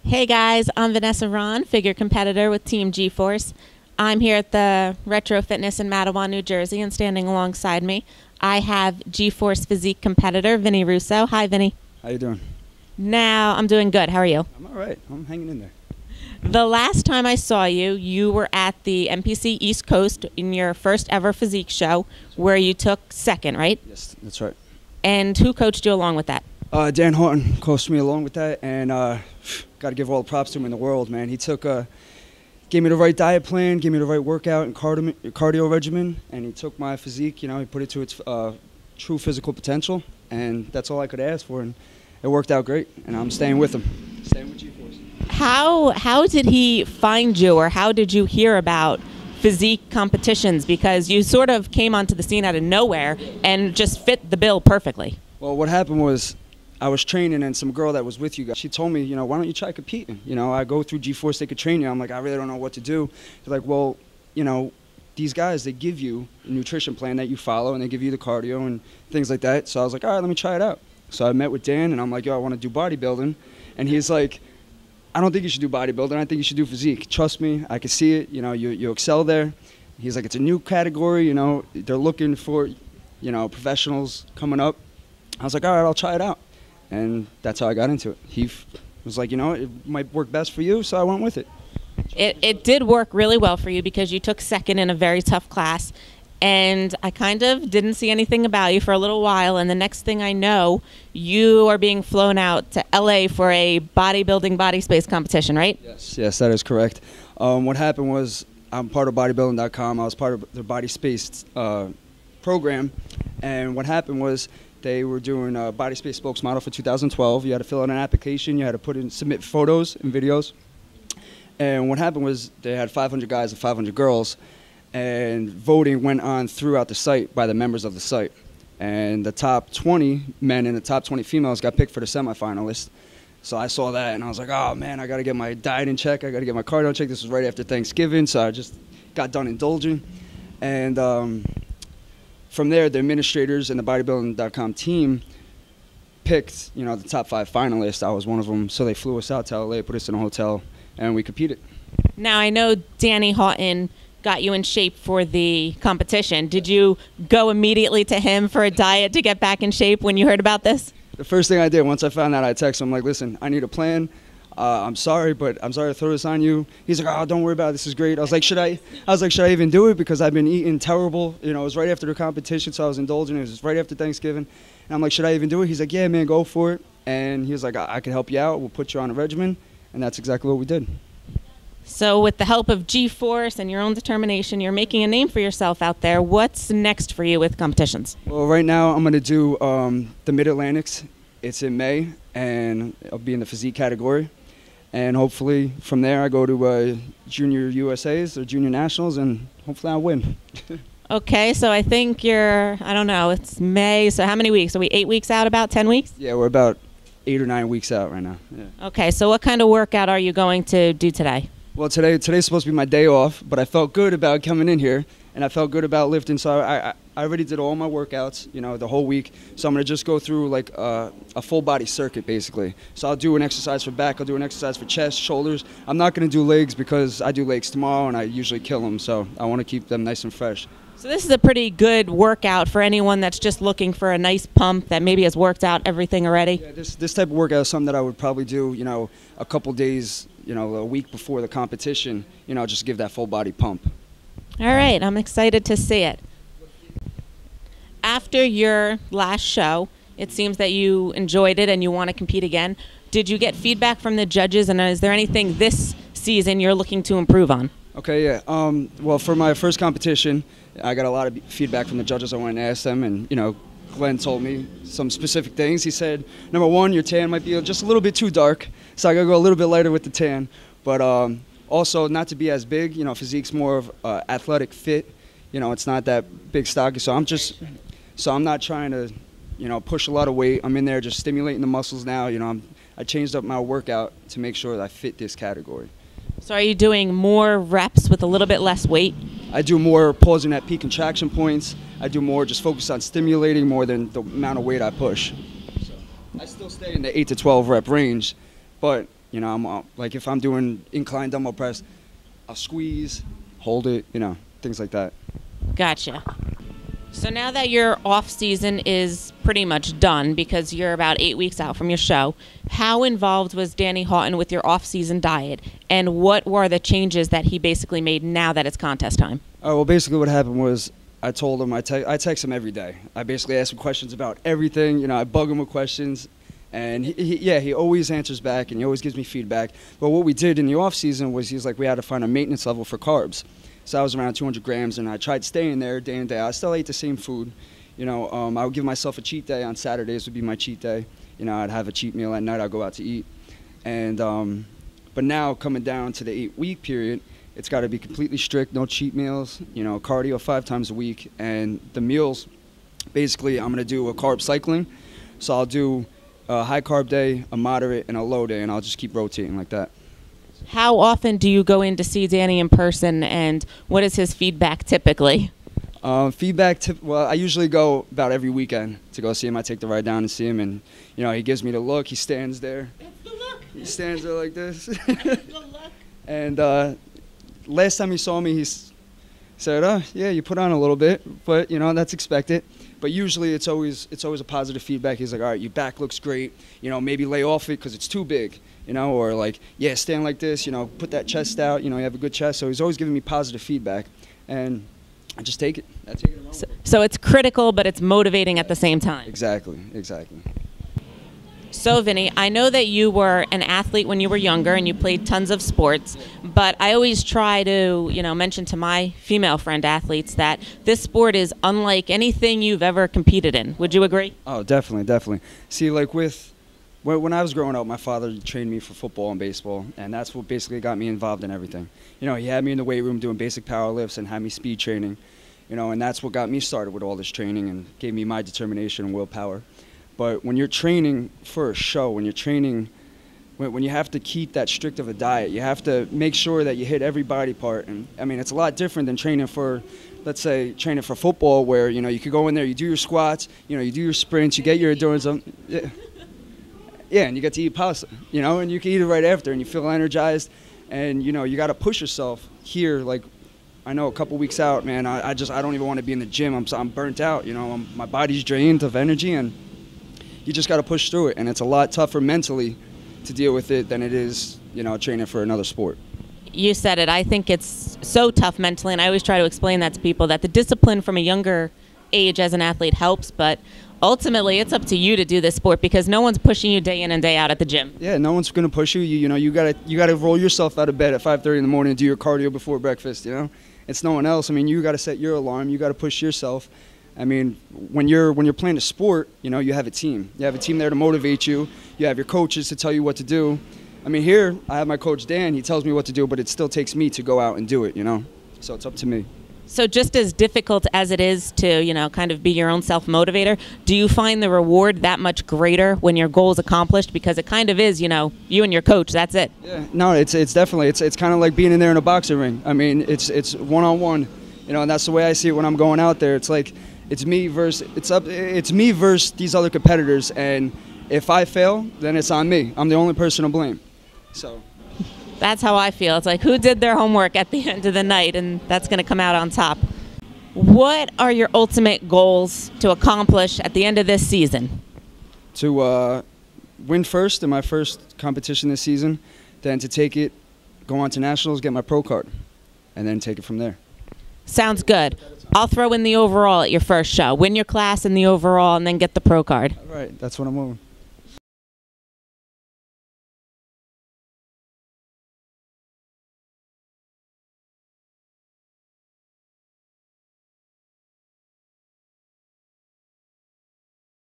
Hey guys, I'm Vanessa Ron, figure competitor with Team G-Force. I'm here at the Retro Fitness in Matawan, New Jersey, and standing alongside me, I have G-Force physique competitor Vinny Russo. Hi, Vinny. How you doing? Now, I'm doing good. How are you? I'm all right. I'm hanging in there. The last time I saw you, you were at the MPC East Coast in your first ever physique show, where you took second, right? Yes, that's right. And who coached you along with that? Dan Horton coached me along with that, and got to give all the props to him in the world, man. He gave me the right diet plan, gave me the right workout and cardio regimen, and he took my physique, he put it to its true physical potential, and that's all I could ask for, and it worked out great, and I'm staying with him, staying with G-Force. How did he find you, or how did you hear about physique competitions? Because you sort of came onto the scene out of nowhere and just fit the bill perfectly. Well, what happened was, I was training, and some girl that was with you guys, she told me, why don't you try competing? I go through G-Force, they could train you. I'm like, I really don't know what to do. They're like, well, these guys, they give you a nutrition plan that you follow, and they give you the cardio and things like that. So I was like, all right, let me try it out. So I met with Dan, and I'm like, yo, I want to do bodybuilding. And he's like, I don't think you should do bodybuilding. I think you should do physique. Trust me, I can see it. You excel there. He's like, it's a new category. They're looking for, professionals coming up. I was like, all right, I'll try it out. And that's how I got into it. He was like, it might work best for you, so I went with it. It did work really well for you because you took second in a very tough class, and I kind of didn't see anything about you for a little while, and the next thing I know, you are being flown out to LA for a bodybuilding body space competition, right? Yes, that is correct. What happened was, I'm part of bodybuilding.com. I was part of the body space program, and what happened was, they were doing a body space spokesmodel for 2012. You had to fill out an application. You had to submit photos and videos. And what happened was they had 500 guys and 500 girls, and voting went on throughout the site by the members of the site. And the top 20 men and the top 20 females got picked for the semifinalists. So I saw that, and I was like, oh, man, I got to get my diet in check. I got to get my cardio in check. This was right after Thanksgiving, so I just got done indulging. And from there, the administrators and the bodybuilding.com team picked, the top 5 finalists. I was one of them. So they flew us out to LA, put us in a hotel, and we competed. Now, I know Danny Houghton got you in shape for the competition. Did you go immediately to him for a diet to get back in shape when you heard about this? The first thing I did, once I found out, I texted him, like, listen, I need a plan. I'm sorry, but I'm sorry to throw this on you. He's like, oh, don't worry about it. This is great. I was like, should I even do it? Because I've been eating terrible. It was right after the competition, so I was indulging. It was right after Thanksgiving. And I'm like, should I even do it? He's like, yeah, man, go for it. And he was like, I can help you out. We'll put you on a regimen. And that's exactly what we did. So with the help of G-Force and your own determination, you're making a name for yourself out there. What's next for you with competitions? Well, right now I'm going to do the Mid-Atlantics. It's in May, and I'll be in the physique category. And hopefully from there I go to Junior USAs or Junior Nationals, and hopefully I'll win. Okay, so I think I don't know, it's May, so how many weeks? Are we 8 weeks out, about 10 weeks? Yeah, we're about 8 or 9 weeks out right now. Yeah. Okay, so what kind of workout are you going to do today? Well, today's supposed to be my day off, but I felt good about coming in here, and I felt good about lifting, so I already did all my workouts, the whole week. So I'm going to just go through like a full body circuit, basically. So I'll do an exercise for back, I'll do an exercise for chest, shoulders. I'm not going to do legs because I do legs tomorrow and I usually kill them, so I want to keep them nice and fresh. So this is a pretty good workout for anyone that's just looking for a nice pump that maybe has worked out everything already? Yeah, this type of workout is something that I would probably do, a couple days, a week before the competition, just give that full body pump. All right, I'm excited to see it. After your last show, it seems that you enjoyed it and you want to compete again. Did you get feedback from the judges, and is there anything this season you're looking to improve on? Okay, yeah. Well, for my first competition, I got a lot of feedback from the judges. I went and asked them, and, Glenn told me some specific things. He said, number one, your tan might be just a little bit too dark, so I got to go a little bit lighter with the tan. But also, not to be as big. Physique's more of athletic fit. It's not that big stocky. So I'm not trying to, push a lot of weight. I'm in there just stimulating the muscles now. I changed up my workout to make sure that I fit this category. So are you doing more reps with a little bit less weight? I do more pausing at peak contraction points. I do more just focus on stimulating more than the amount of weight I push. So I still stay in the 8 to 12 rep range, but You know, like if I'm doing incline dumbbell press, I'll squeeze, hold it, you know, things like that. Gotcha. So now that your off season is pretty much done because you're about 8 weeks out from your show, how involved was Danny Houghton with your off season diet, and what were the changes that he basically made now that it's contest time? Oh, well, basically what happened was I told him, I text him every day. I basically ask him questions about everything. You know, I bug him with questions, and he always answers back, and he always gives me feedback. But what we did in the off season was he's like, we had to find a maintenance level for carbs. So I was around 200 grams, and I tried staying there day in, day out. I still ate the same food. You know, I would give myself a cheat day. On Saturdays would be my cheat day. You know, I'd have a cheat meal at night. I'd go out to eat. And but now coming down to the 8-week period, it's got to be completely strict, no cheat meals, you know, cardio 5 times a week. And the meals, basically, I'm going to do a carb cycling. So I'll do a high carb day, a moderate, and a low day, and I'll just keep rotating like that. How often do you go in to see Danny in person, and what is his feedback typically? Well, I usually go about every weekend to go see him. I take the ride down and see him, and, you know, he gives me the look. He stands there. That's the look. He stands there like this. That's the look. And last time he saw me, he said, "Oh, yeah, you put on a little bit, but, you know, that's expected." But usually it's always a positive feedback. He's like, "All right, your back looks great. You know, maybe lay off it because it's too big." You know, or like, "Yeah, stand like this. You know, put that chest out. You know, you have a good chest." So he's always giving me positive feedback, and I just take it. I take it. So it's critical, but it's motivating at the same time. Exactly. So, Vinny, I know that you were an athlete when you were younger and you played tons of sports, but I always try to, you know, mention to my female friend athletes that this sport is unlike anything you've ever competed in. Would you agree? Oh, definitely. See, like when I was growing up, my father trained me for football and baseball, and that's what basically got me involved in everything. You know, he had me in the weight room doing basic power lifts and had me speed training, you know, and that's what got me started with all this training and gave me my determination and willpower. But when you're training for a show, when you have to keep that strict of a diet, you have to make sure that you hit every body part. And I mean, it's a lot different than training for, let's say, training for football, where, you know, you could go in there, you do your squats, you know, you do your sprints, you get your endurance. Yeah, and you get to eat pasta, you know, and you can eat it right after, and you feel energized. And, you know, you got to push yourself here. Like, I know a couple weeks out, man, I don't even want to be in the gym. I'm burnt out, you know, my body's drained of energy, and you just got to push through it. And it's a lot tougher mentally to deal with it than it is, you know, training for another sport. You said it. I think it's so tough mentally, and I always try to explain that to people, that the discipline from a younger age as an athlete helps, but ultimately it's up to you to do this sport because no one's pushing you day in and day out at the gym. Yeah, no one's going to push you. You know, you gotta roll yourself out of bed at 5:30 in the morning and do your cardio before breakfast, you know? It's no one else. I mean, you got to set your alarm. You got to push yourself. I mean, when you're playing a sport, you know, you have a team. You have a team there to motivate you. You have your coaches to tell you what to do. I mean, here I have my coach Dan. He tells me what to do, but it still takes me to go out and do it, you know? So it's up to me. So just as difficult as it is to, you know, kind of be your own self-motivator, do you find the reward that much greater when your goal is accomplished? Because it kind of is, you know, you and your coach, that's it. Yeah, no, it's definitely, it's kind of like being in there in a boxing ring. I mean, it's one-on-one, you know, and that's the way I see it when I'm going out there. It's like, it's me versus these other competitors, and if I fail, then it's on me. I'm the only person to blame. So that's how I feel. It's like, who did their homework at the end of the night, and that's going to come out on top. What are your ultimate goals to accomplish at the end of this season? To win first in my first competition this season, then to go on to nationals, get my pro card, and then take it from there. Sounds good. I'll throw in the overall at your first show. Win your class in the overall and then get the pro card. All right, that's what I'm moving.